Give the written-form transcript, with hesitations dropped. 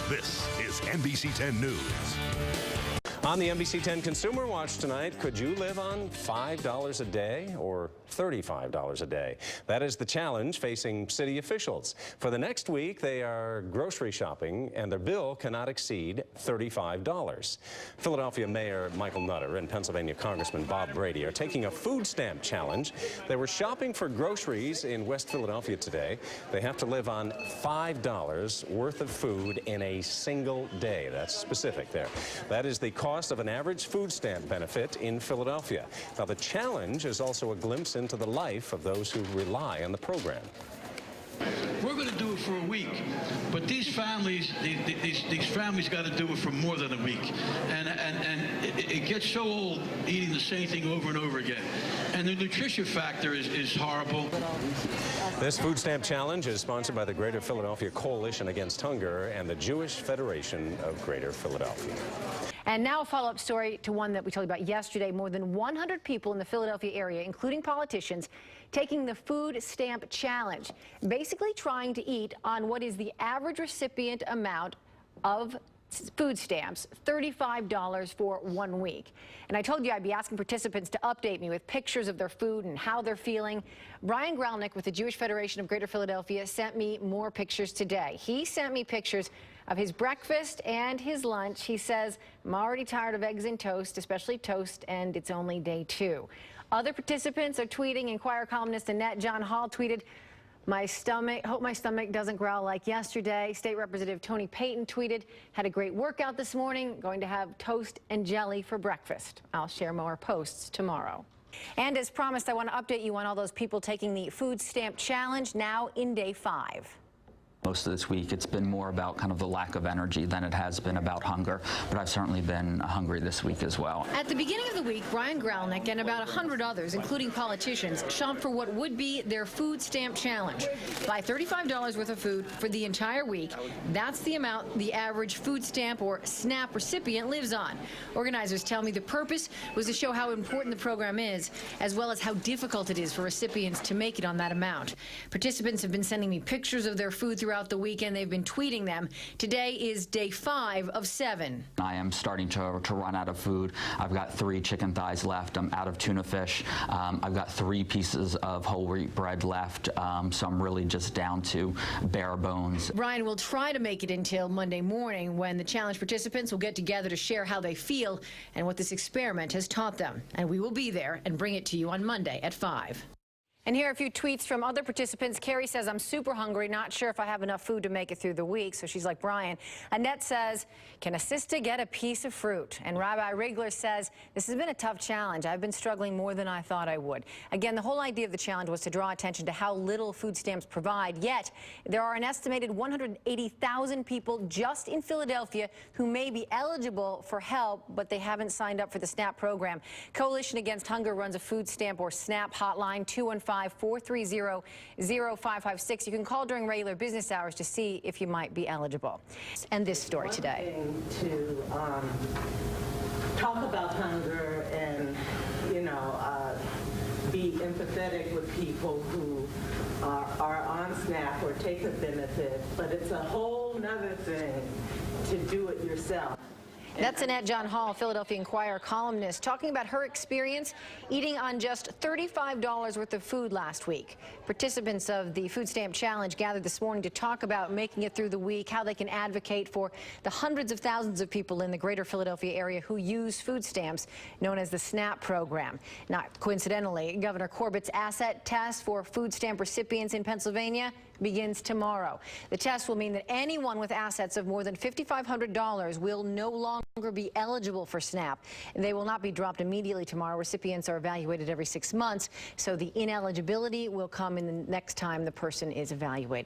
This is NBC 10 News. On the NBC 10 Consumer Watch tonight, could you live on $5 a day or $35 a day? That is the challenge facing city officials. For the next week, they are grocery shopping, and their bill cannot exceed $35. Philadelphia Mayor Michael Nutter and Pennsylvania Congressman Bob Brady are taking a food stamp challenge. They were shopping for groceries in West Philadelphia today. They have to live on $5 worth of food in a single day. That's specific there. That is the cost of an average food stamp benefit in Philadelphia. Now, the challenge is also a glimpse into the life of those who rely on the program. We're going to do it for a week, but these families, these families got to do it for more than a week, and it gets so old eating the same thing over and over again, and the nutrition factor is horrible. This food stamp challenge is sponsored by the Greater Philadelphia Coalition Against Hunger and the Jewish Federation of Greater Philadelphia. And now a follow-up story to one that we told you about yesterday. More than 100 people in the Philadelphia area, including politicians, taking the food stamp challenge, basically trying to eat on what is the average recipient amount of food stamps, $35 for 1 week. And I told you I'd be asking participants to update me with pictures of their food and how they're feeling. Brian Gralnick with the Jewish Federation of Greater Philadelphia sent me more pictures today. He sent me pictures of his breakfast and his lunch. He says, I'm already tired of eggs and toast, especially toast, and it's only day 2. Other participants are tweeting. Inquirer columnist Annette John Hall tweeted, hope my stomach doesn't growl like yesterday. State Representative Tony Payton tweeted, had a great workout this morning, going to have toast and jelly for breakfast. I'll share more posts tomorrow. And as promised, I want to update you on all those people taking the food stamp challenge, now in day 5. Most of this week, it's been more about kind of the lack of energy than it has been about hunger, but I've certainly been hungry this week as well. At the beginning of the week, Brian Gralnick and about 100 others, including politicians, shopped for what would be their food stamp challenge. Buy $35 worth of food for the entire week. That's the amount the average food stamp or SNAP recipient lives on. Organizers tell me the purpose was to show how important the program is, as well as how difficult it is for recipients to make it on that amount. Participants have been sending me pictures of their food throughout the weekend. They've been tweeting them. Today is day 5 of 7. I am starting to run out of food. I've got 3 chicken thighs left. I'm out of tuna fish. I've got 3 pieces of whole wheat bread left. So I'm really just down to bare bones. Brian will try to make it until Monday morning, when the challenge participants will get together to share how they feel and what this experiment has taught them. And we will be there and bring it to you on Monday at 5. And here are a few tweets from other participants. Carrie says, I'm super hungry, not sure if I have enough food to make it through the week. So she's like Brian. Annette says, can a sister get a piece of fruit? And Rabbi Rigler says, this has been a tough challenge. I've been struggling more than I thought I would. Again, the whole idea of the challenge was to draw attention to how little food stamps provide. Yet, there are an estimated 180,000 people just in Philadelphia who may be eligible for help, but they haven't signed up for the SNAP program. Coalition Against Hunger runs a food stamp or SNAP hotline, 215-430-0556. You can call during regular business hours to see if you might be eligible. And this story today. To talk about hunger and, be empathetic with people who are on SNAP or take a benefit, but it's a whole nother thing to do it yourself. That's Annette John Hall, Philadelphia Inquirer columnist, talking about her experience eating on just $35 worth of food last week. Participants of the Food Stamp Challenge gathered this morning to talk about making it through the week, how they can advocate for the hundreds of thousands of people in the Greater Philadelphia area who use food stamps, known as the SNAP program. Not coincidentally, Governor Corbett's asset test for food stamp recipients in Pennsylvania begins tomorrow. The test will mean that anyone with assets of more than $5,500 will no longer be eligible for SNAP. They will not be dropped immediately tomorrow. Recipients are evaluated every 6 months, so the ineligibility will come in the next time the person is evaluated.